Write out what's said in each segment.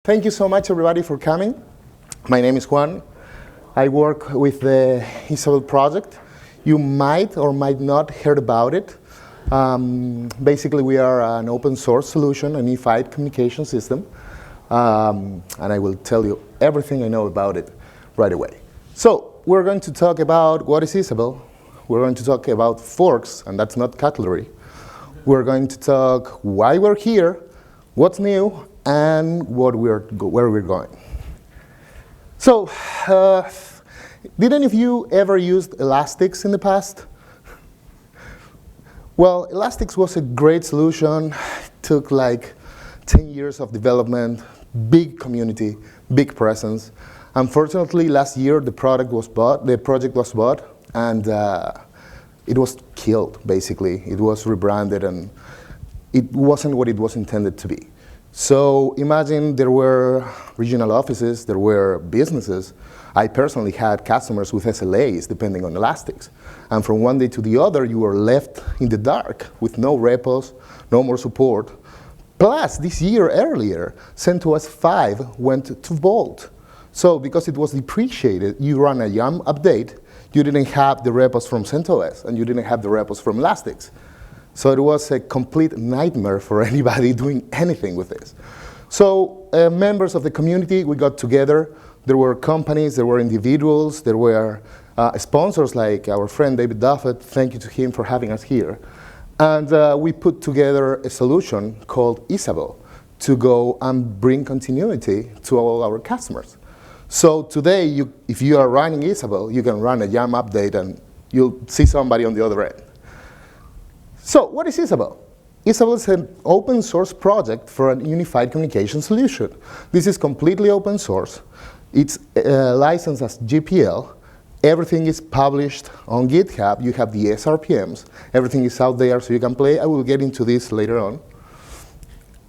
Thank you so much, everybody, for coming. My name is Juan. I work with the Isabel project. You might or might not heard about it. Basically, we are an open source solution, a unified communication system. And I will tell you everything I know about it right away. So we're going to talk about what is Isabel. We're going to talk about forks, and that's not cutlery. We're going to talk why we're here, what's new, and where we're going. So, did any of you ever used Elastix in the past? Well, Elastix was a great solution. It took like 10 years of development, big community, big presence. Unfortunately, last year the project was bought, and it was killed, basically. It was rebranded, and it wasn't what it was intended to be. So imagine there were regional offices, there were businesses. I personally had customers with SLAs depending on Elastix. And from one day to the other, you were left in the dark with no repos, no more support. Plus, this year earlier, CentOS 5 went to Vault. So because it was depreciated, you ran a YAM update, you didn't have the repos from CentOS, and you didn't have the repos from Elastix. So it was a complete nightmare for anybody doing anything with this. So members of the community, we got together. There were companies, there were individuals, there were sponsors like our friend David Duffett. Thank you to him for having us here. And we put together a solution called Issabel to go and bring continuity to all our customers. So today, if you are running Issabel, you can run a YAM update and you'll see somebody on the other end. So what is Issabel? Issabel is an open source project for a unified communication solution. This is completely open source. It's licensed as GPL. Everything is published on GitHub. You have the SRPMs. Everything is out there so you can play. I will get into this later on.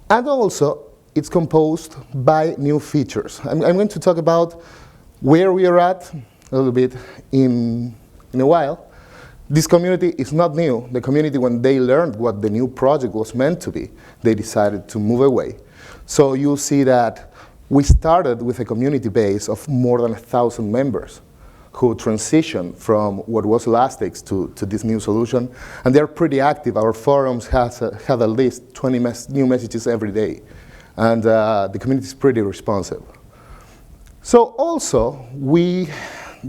And also, it's composed by new features. I'm going to talk about where we are at a little bit in a while. This community is not new. The community, when they learned what the new project was meant to be, they decided to move away. So you'll see that we started with a community base of more than 1,000 members who transitioned from what was Elastix to this new solution. And they're pretty active. Our forums have at least 20 new messages every day. And the community is pretty responsive. So also, we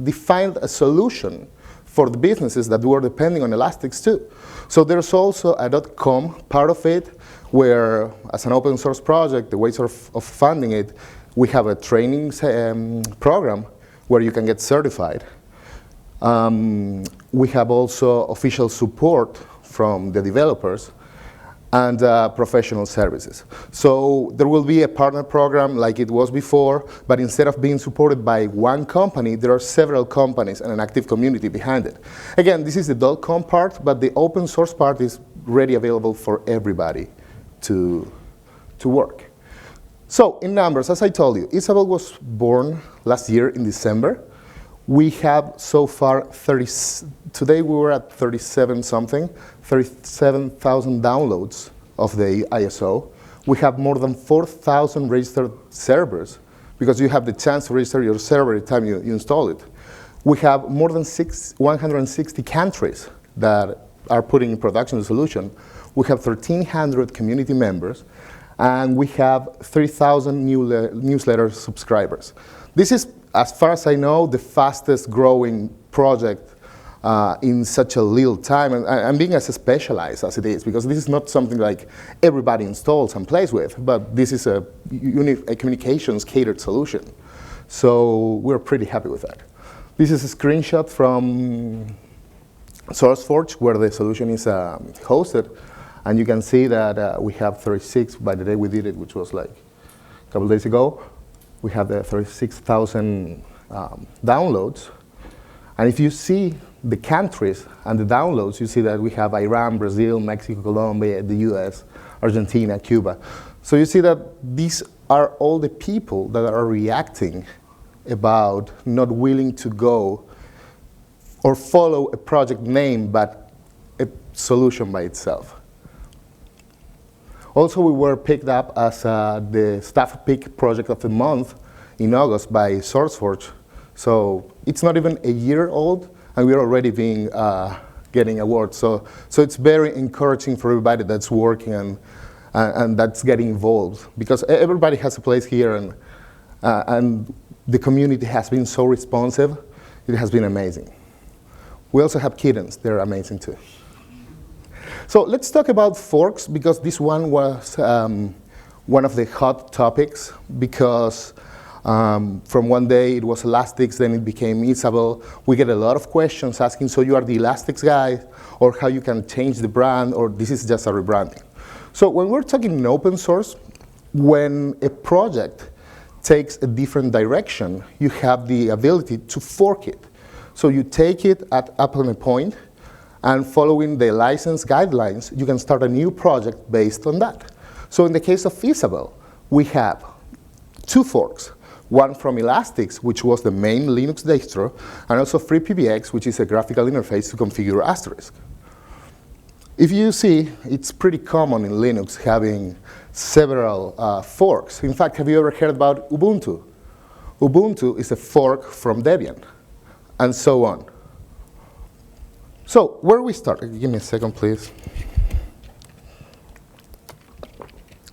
defined a solution for the businesses that were depending on Elastix too. So there's also a .com part of it, where as an open source project, the ways of funding it, we have a training program where you can get certified. We have also official support from the developers and professional services. So there will be a partner program like it was before, but instead of being supported by one company, there are several companies and an active community behind it. Again, this is the .com part, but the open source part is ready available for everybody to work. So in numbers, as I told you, Isabel was born last year in December. We have so far today we were at 37,000 downloads of the ISO. We have more than 4,000 registered servers, because you have the chance to register your server every time you install it. We have more than 160 countries that are putting in production the solution. We have 1,300 community members, and we have 3,000 newsletter subscribers. This is, as far as I know, the fastest growing project in such a little time, and being as specialized as it is, because this is not something like everybody installs and plays with, but this is a communications catered solution. So we're pretty happy with that. This is a screenshot from SourceForge, where the solution is hosted, and you can see that we have 36 by the day we did it, which was like a couple days ago. We have the 36,000 downloads. And if you see the countries and the downloads, you see that we have Iran, Brazil, Mexico, Colombia, the US, Argentina, Cuba. So you see that these are all the people that are reacting about not willing to go or follow a project name, but a solution by itself. Also, we were picked up as the staff pick project of the month in August by SourceForge. So it's not even a year old, and we're already being getting awards. So it's very encouraging for everybody that's working and that's getting involved, because everybody has a place here, and the community has been so responsive. It has been amazing. We also have kittens. They're amazing too. So let's talk about forks, because this one was one of the hot topics, because from one day it was Elastix, then it became Issabel. We get a lot of questions asking, so you are the Elastix guy, or how you can change the brand, or this is just a rebranding. So when we're talking in open source, when a project takes a different direction, you have the ability to fork it. So you take it up on a point, and following the license guidelines, you can start a new project based on that. So in the case of Isabel, we have 2 forks. One from Elastix, which was the main Linux distro, and also FreePBX, which is a graphical interface to configure Asterisk. If you see, it's pretty common in Linux having several forks. In fact, have you ever heard about Ubuntu? Ubuntu is a fork from Debian, and so on. So where we start? Give me a second, please.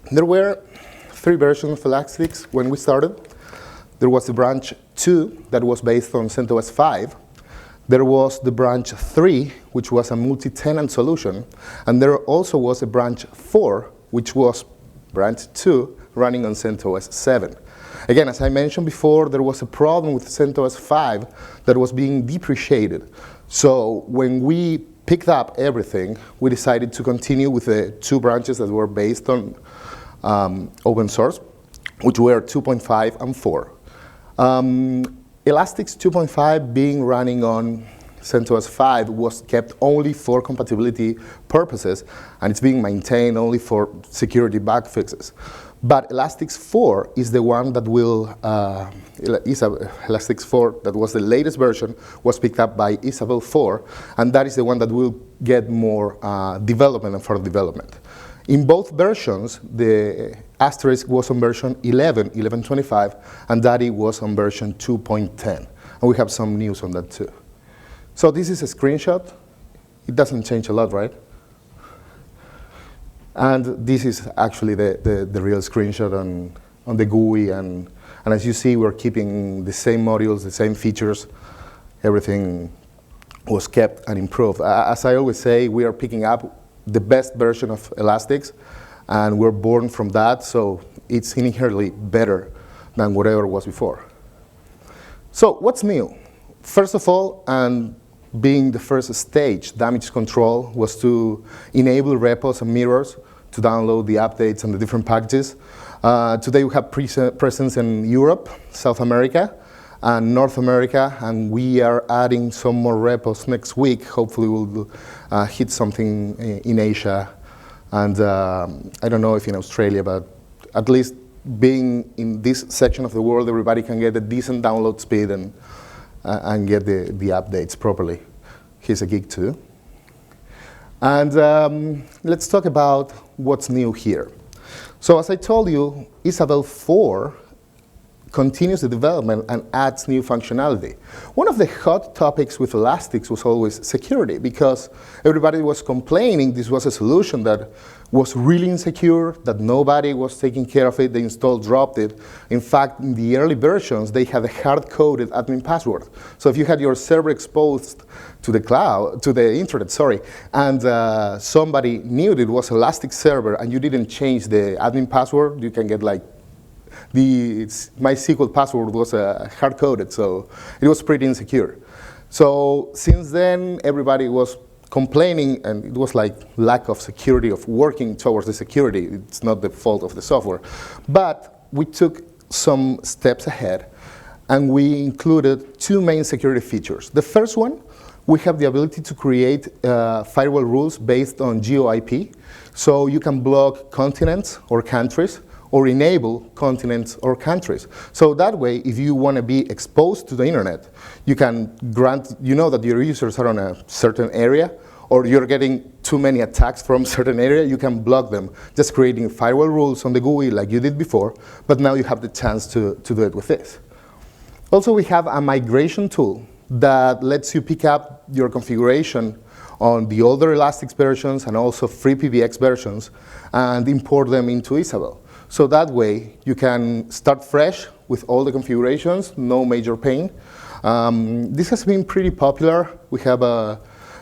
There were 3 versions of Elastix when we started. There was the branch 2 that was based on CentOS 5. There was the branch 3, which was a multi-tenant solution. And there also was a branch 4, which was branch 2 running on CentOS 7. Again, as I mentioned before, there was a problem with CentOS 5 that was being depreciated. So when we picked up everything, we decided to continue with the 2 branches that were based on open source, which were 2.5 and 4. Elastix 2.5 being running on CentOS 5 was kept only for compatibility purposes, and it's being maintained only for security bug fixes. But Elastix 4 is the one that will, Elastix 4, that was the latest version, was picked up by Isabel 4, and that is the one that will get more development and further development. In both versions, the Asterisk was on version 11, 11.25, and Daddy was on version 2.10. And we have some news on that too. So this is a screenshot. It doesn't change a lot, right? And this is actually the real screenshot on the GUI. And as you see, we're keeping the same modules, the same features. Everything was kept and improved. As I always say, we are picking up the best version of Elastix, and we're born from that, so it's inherently better than whatever was before. So what's new? First of all, and being the first stage, damage control, was to enable repos and mirrors to download the updates and the different packages. Today we have presence in Europe, South America, and North America, and we are adding some more repos next week. Hopefully we'll hit something in Asia, and I don't know if in Australia, but at least being in this section of the world, everybody can get a decent download speed and get the updates properly. He's a geek too. And let's talk about what's new here. So as I told you, Isabel 4 continues the development and adds new functionality. One of the hot topics with Elastix was always security, because everybody was complaining this was a solution that was really insecure, that nobody was taking care of it, the install dropped it. In fact, in the early versions, they had a hard-coded admin password. So if you had your server exposed to the cloud, to the internet, sorry, and somebody knew it was Elastic server and you didn't change the admin password, you can get like my SQL password was hard-coded, so it was pretty insecure. So since then, everybody was complaining, and it was like lack of security, of working towards the security. It's not the fault of the software. But we took some steps ahead, and we included 2 main security features. The first one, we have the ability to create firewall rules based on GeoIP. So you can block continents or countries, or enable continents or countries. So that way, if you want to be exposed to the internet, you can grant, you know that your users are on a certain area, or you're getting too many attacks from a certain area, you can block them, just creating firewall rules on the GUI like you did before, but now you have the chance to do it with this. Also, we have a migration tool that lets you pick up your configuration on the older Elastix versions and also free PBX versions and import them into Issabel. So that way, you can start fresh with all the configurations, no major pain. This has been pretty popular. We have a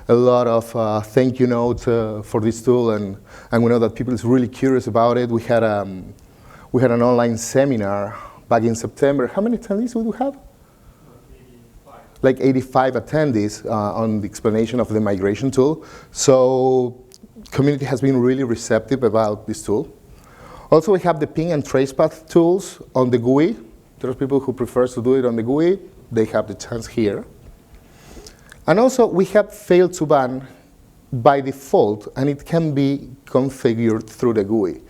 lot of thank you notes for this tool, and we know that people is really curious about it. We had an online seminar back in September. How many attendees would we have? Like 85 attendees on the explanation of the migration tool. So community has been really receptive about this tool. Also, we have the ping and trace path tools on the GUI. There are people who prefer to do it on the GUI. They have the chance here. And also, we have fail to ban by default, and it can be configured through the GUI.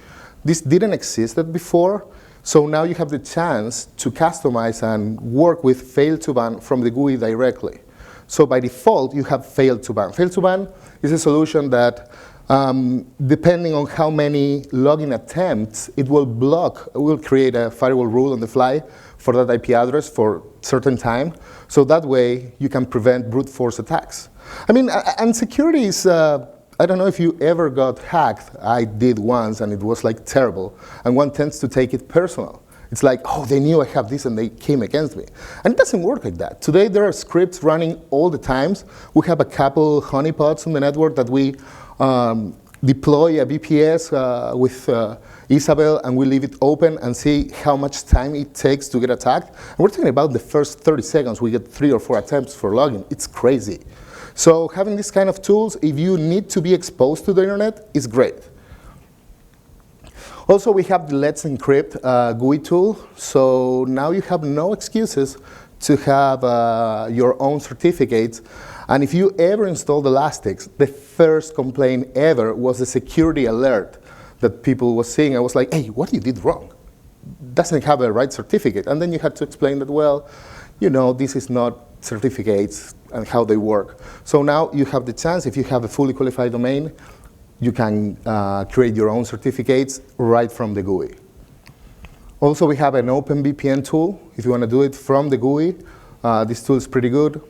This didn't exist before, so now you have the chance to customize and work with fail to ban from the GUI directly. So by default, you have fail to ban. Fail to ban is a solution that, depending on how many login attempts, it will create a firewall rule on the fly for that IP address for a certain time. So that way, you can prevent brute force attacks. I mean, and security is, I don't know if you ever got hacked. I did once, and it was like terrible. And one tends to take it personal. It's like, oh, they knew I have this, and they came against me. And it doesn't work like that. Today, there are scripts running all the times. We have a couple honeypots on the network that we deploy a VPS with Isabel, and we leave it open and see how much time it takes to get attacked. And we're talking about the first 30 seconds. We get 3 or 4 attempts for login. It's crazy. So having this kind of tools, if you need to be exposed to the internet, is great. Also, we have the Let's Encrypt GUI tool. So now you have no excuses to have your own certificates. And if you ever installed Elastix, the first complaint ever was the security alert that people were seeing. I was like, hey, what you did wrong? Doesn't have a right certificate. And then you had to explain that, well, you know, this is not certificates and how they work. So now you have the chance, if you have a fully qualified domain, you can create your own certificates right from the GUI. Also, we have an OpenVPN tool. If you want to do it from the GUI, this tool is pretty good.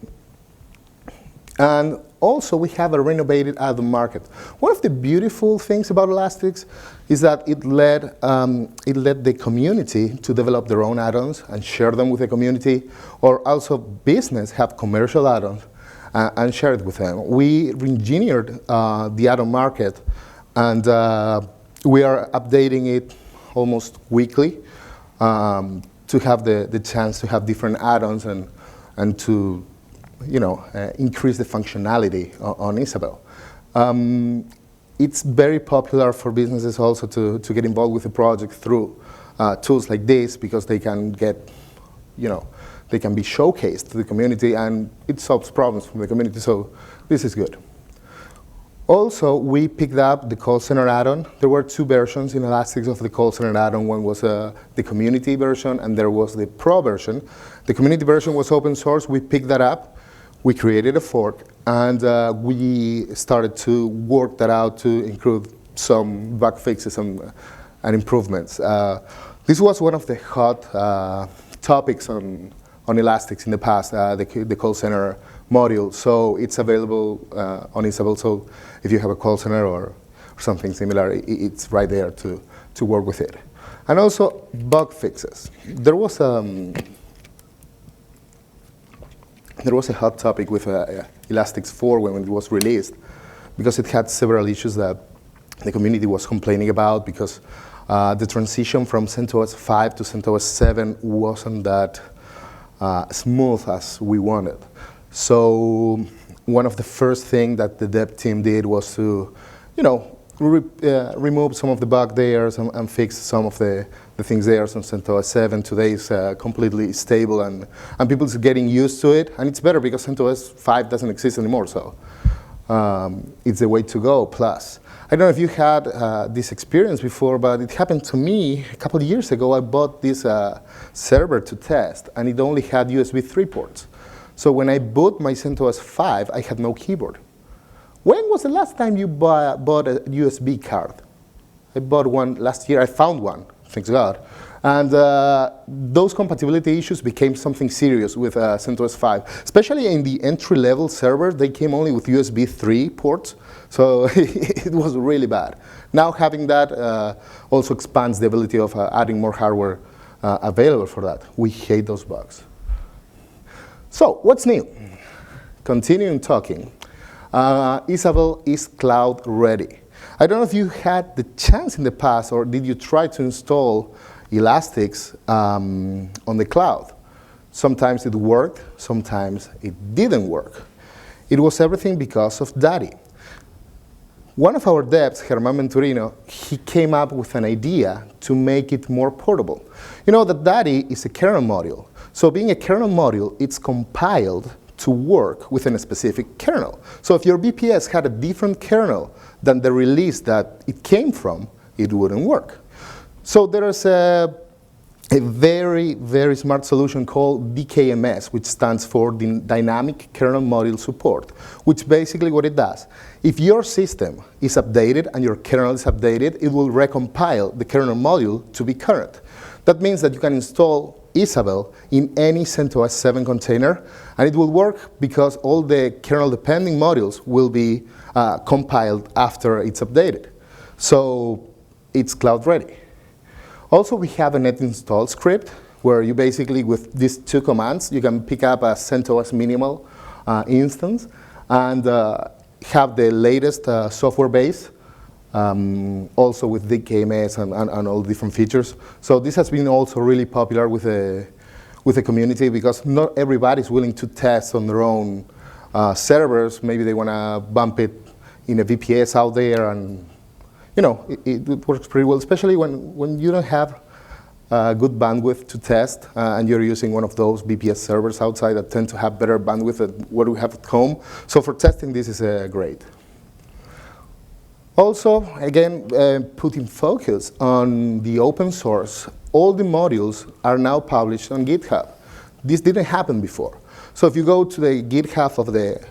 And also, we have a renovated add-on market. One of the beautiful things about Elastix is that it led the community to develop their own add-ons and share them with the community, or also business have commercial add-ons and share it with them. We re-engineered the add-on market, and we are updating it almost weekly to have the chance to have different add-ons and to increase the functionality on Isabel. It's very popular for businesses also to get involved with the project through tools like this, because they can get, they can be showcased to the community, and it solves problems from the community, so this is good. Also, we picked up the call center add-on. There were 2 versions in Elastix of the call center add-on. One was the community version, and there was the pro version. The community version was open source. We picked that up. We created a fork, and we started to work that out to include some bug fixes and improvements. This was one of the hot topics on Elastix in the past, the call center module. So it's available on Isabel. So if you have a call center or something similar, it's right there to work with it. And also bug fixes. There was a hot topic with Elastix 4 when it was released, because it had several issues that the community was complaining about, because the transition from CentOS 5 to CentOS 7 wasn't that smooth as we wanted. So one of the first things that the dev team did was to, remove some of the bug there and fix some of the things there. So CentOS 7 today is completely stable, and people are getting used to it. And it's better because CentOS 5 doesn't exist anymore, so it's the way to go. Plus, I don't know if you had this experience before, but it happened to me a couple of years ago. I bought this server to test, and it only had USB 3 ports. So when I boot my CentOS 5, I had no keyboard. When was the last time you bought a USB card? I bought one last year. I found one, thanks God. And those compatibility issues became something serious with CentOS 5. Especially in the entry-level servers, they came only with USB 3 ports, so it was really bad. Now having that also expands the ability of adding more hardware available for that. We hate those bugs. So what's new? Continuing talking. Isabel is cloud ready. I don't know if you had the chance in the past, or did you try to install Elastix on the cloud. Sometimes it worked, sometimes it didn't work. It was everything because of Daddy. One of our devs, Germán Venturino, he came up with an idea to make it more portable. You know that Daddy is a kernel module. So being a kernel module, it's compiled to work within a specific kernel. So if your BPS had a different kernel than the release that it came from, it wouldn't work. So there is a very, very smart solution called DKMS, which stands for Dynamic Kernel Module Support, which basically what it does, if your system is updated and your kernel is updated, it will recompile the kernel module to be current. That means that you can install Issabel in any CentOS 7 container, and it will work because all the kernel-depending modules will be compiled after it's updated. So it's cloud-ready. Also, we have a net install script where you basically, with these two commands, you can pick up a CentOS minimal instance and have the latest software base, also with DKMS and all different features. So this has been also really popular with the community because not everybody is willing to test on their own servers. Maybe they want to bump it in a VPS out there, and you know, it works pretty well, especially when you don't have good bandwidth to test and you're using one of those VPS servers outside that tend to have better bandwidth than what we have at home. So for testing, this is great. Also, again, putting focus on the open source, all the modules are now published on GitHub. This didn't happen before. So if you go to the GitHub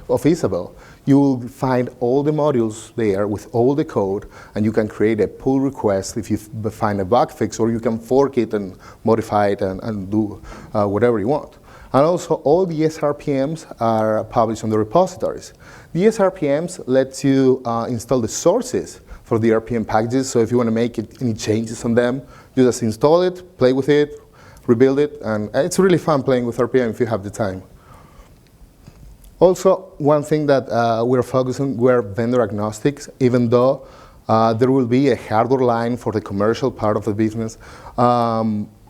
of Isabel, you will find all the modules there with all the code, and you can create a pull request if you find a bug fix, or you can fork it and modify it and do whatever you want. And also, all the SRPMs are published on the repositories. The SRPMs lets you install the sources for the RPM packages, so if you want to make any changes on them, you just install it, play with it, rebuild it, and it's really fun playing with RPM if you have the time. Also, one thing that we're focusing, we're vendor agnostics, even though there will be a hardware line for the commercial part of the business.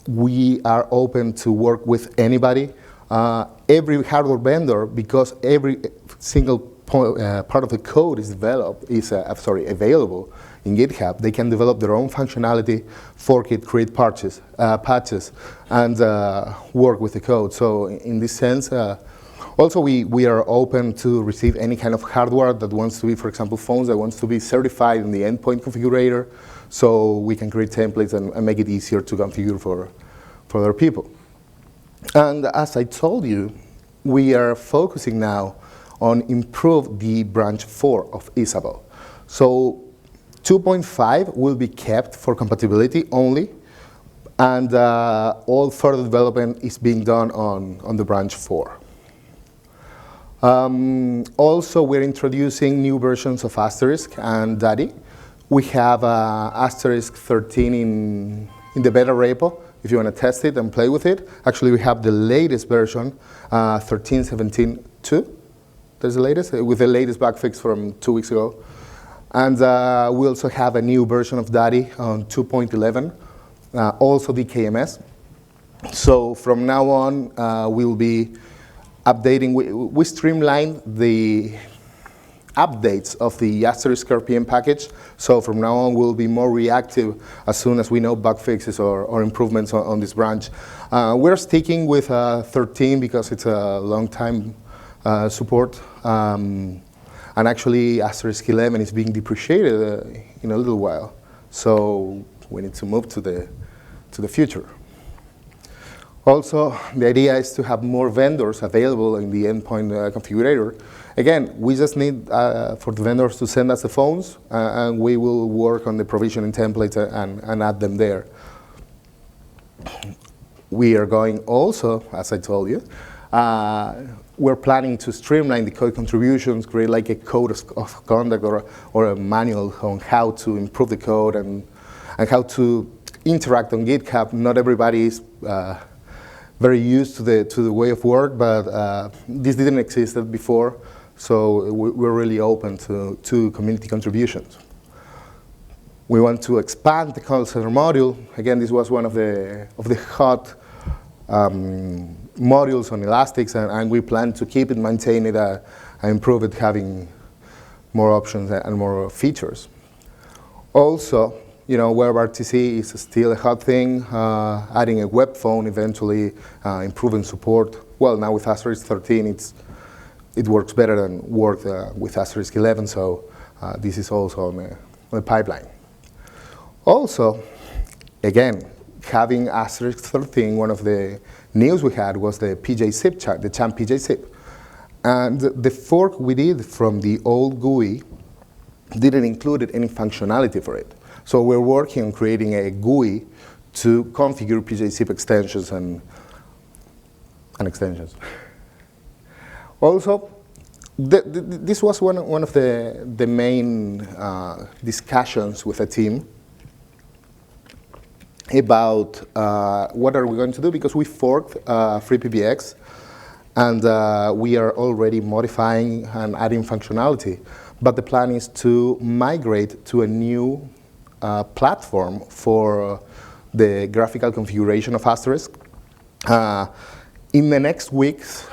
We are open to work with anybody. Every hardware vendor, because every single part of the code is developed, available in GitHub, they can develop their own functionality, fork it, create patches, and work with the code. So in this sense, also, we are open to receive any kind of hardware that wants to be, for example, phones that wants to be certified in the endpoint configurator, so we can create templates and make it easier to configure for other people. And as I told you, we are focusing now on improve the branch 4 of Isabel. So 2.5 will be kept for compatibility only, and all further development is being done on the branch 4. Also, we're introducing new versions of Asterisk and Daddy. We have Asterisk 13 in the beta repo, if you want to test it and play with it. Actually, we have the latest version, 13.17.2. That's the latest, with the latest bug fix from 2 weeks ago. And we also have a new version of Daddy on 2.11, also DKMS. So from now on, we'll be updating. We streamlined the updates of the Asterisk RPM package. So from now on, we'll be more reactive as soon as we know bug fixes or improvements on this branch. We're sticking with 13 because it's a long time support. And actually, Asterisk 11 is being depreciated in a little while. So we need to move to the future. Also, the idea is to have more vendors available in the endpoint configurator. Again, we just need for the vendors to send us the phones, and we will work on the provisioning templates and add them there. We are going also, as I told you, we're planning to streamline the code contributions, create like a code of conduct or a manual on how to improve the code and how to interact on GitHub. Not everybody is very used to the way of work, but this didn't exist before, so we're really open to community contributions. We want to expand the call center module. Again, this was one of the hot modules on Elastix, and we plan to keep it, maintain it, and improve it, having more options and more features. Also, WebRTC is still a hot thing. Adding a web phone eventually, improving support. Well, now with Asterisk 13, it works better than worked with Asterisk 11, so this is also on the pipeline. Also, again, having Asterisk 13, one of the news we had was the PJ-zip chart, the champ PJ-zip. And the fork we did from the old GUI didn't include any functionality for it. So we're working on creating a GUI to configure PJ-zip extensions and extensions. Also, this was one of the main discussions with the team about what are we going to do, because we forked FreePBX, and we are already modifying and adding functionality. But the plan is to migrate to a new platform for the graphical configuration of Asterisk. In the next weeks,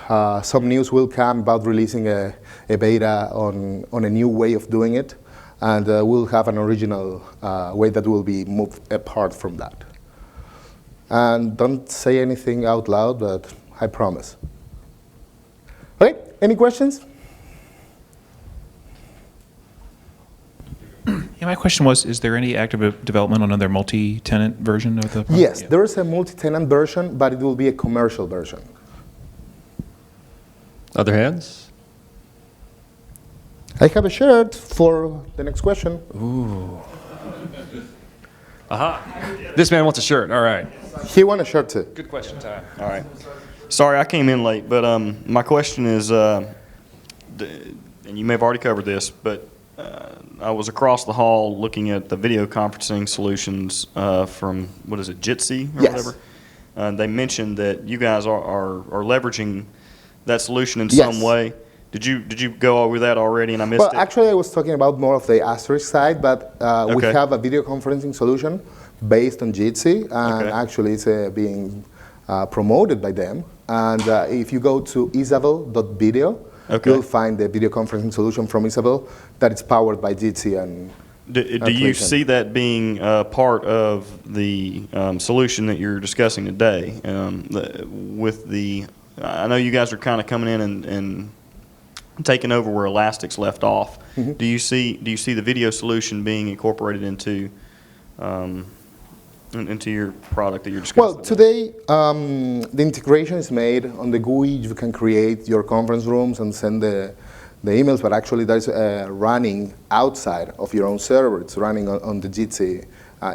some news will come about releasing a beta on a new way of doing it, and we'll have an original way that will be moved apart from that. And don't say anything out loud, but I promise. Okay, any questions? Yeah, my question was, is there any active development on another multi-tenant version of the product? Yes, there is a multi-tenant version, but it will be a commercial version. Other hands? I have a shirt for the next question. Ooh. Aha. This man wants a shirt. All right. He won a shirt too. Good question time. All right. Sorry, I came in late, but my question is, and you may have already covered this, but I was across the hall looking at the video conferencing solutions from, what is it, Jitsi or Yes. whatever. They mentioned that you guys are leveraging that solution in Yes. some way. Did you go over that already and I missed Well, it? actually, I was talking about more of the Asterisk side, but we Okay. have a video conferencing solution based on Jitsi, and Okay. actually it's being promoted by them. And if you go to Issabel.video, Okay. you'll find the video conferencing solution from Isabel that is powered by Jitsi. And Do you application. see that being part of the solution that you're discussing today? I know you guys are kind of coming in and taking over where Elastix left off. Mm-hmm. Do you see the video solution being incorporated into your product that you're discussing? Well, today the integration is made on the GUI. You can create your conference rooms and send the emails, but actually that is running outside of your own server. It's running on the Jitsi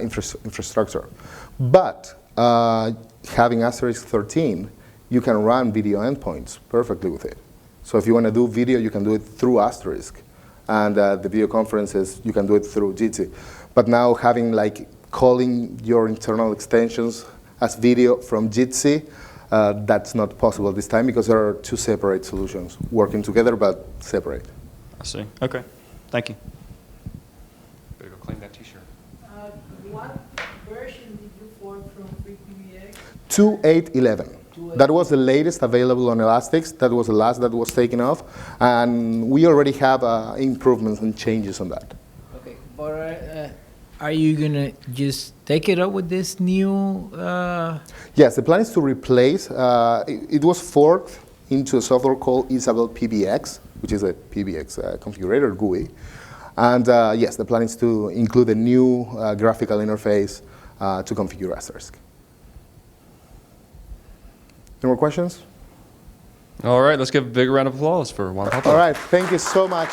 infrastructure. But having Asterisk 13, you can run video endpoints perfectly with it. So if you want to do video, you can do it through Asterisk. And the video conferences, you can do it through Jitsi. But now having like calling your internal extensions as video from Jitsi, that's not possible this time because there are two separate solutions working together but separate. I see. Okay. Thank you. Better go claim that T-shirt. What version did you fork from FreePBX? 2.8.11. That was the latest available on Elastix. That was the last that was taken off. And we already have improvements and changes on that. Okay, but are you going to just take it up with this new? Yes, the plan is to replace, it was forked into a software called Isabel PBX, which is a PBX configurator GUI. And yes, the plan is to include a new graphical interface to configure Asterisk. Any more questions? All right, let's give a big round of applause for Juan Pablo. All right, thank you so much.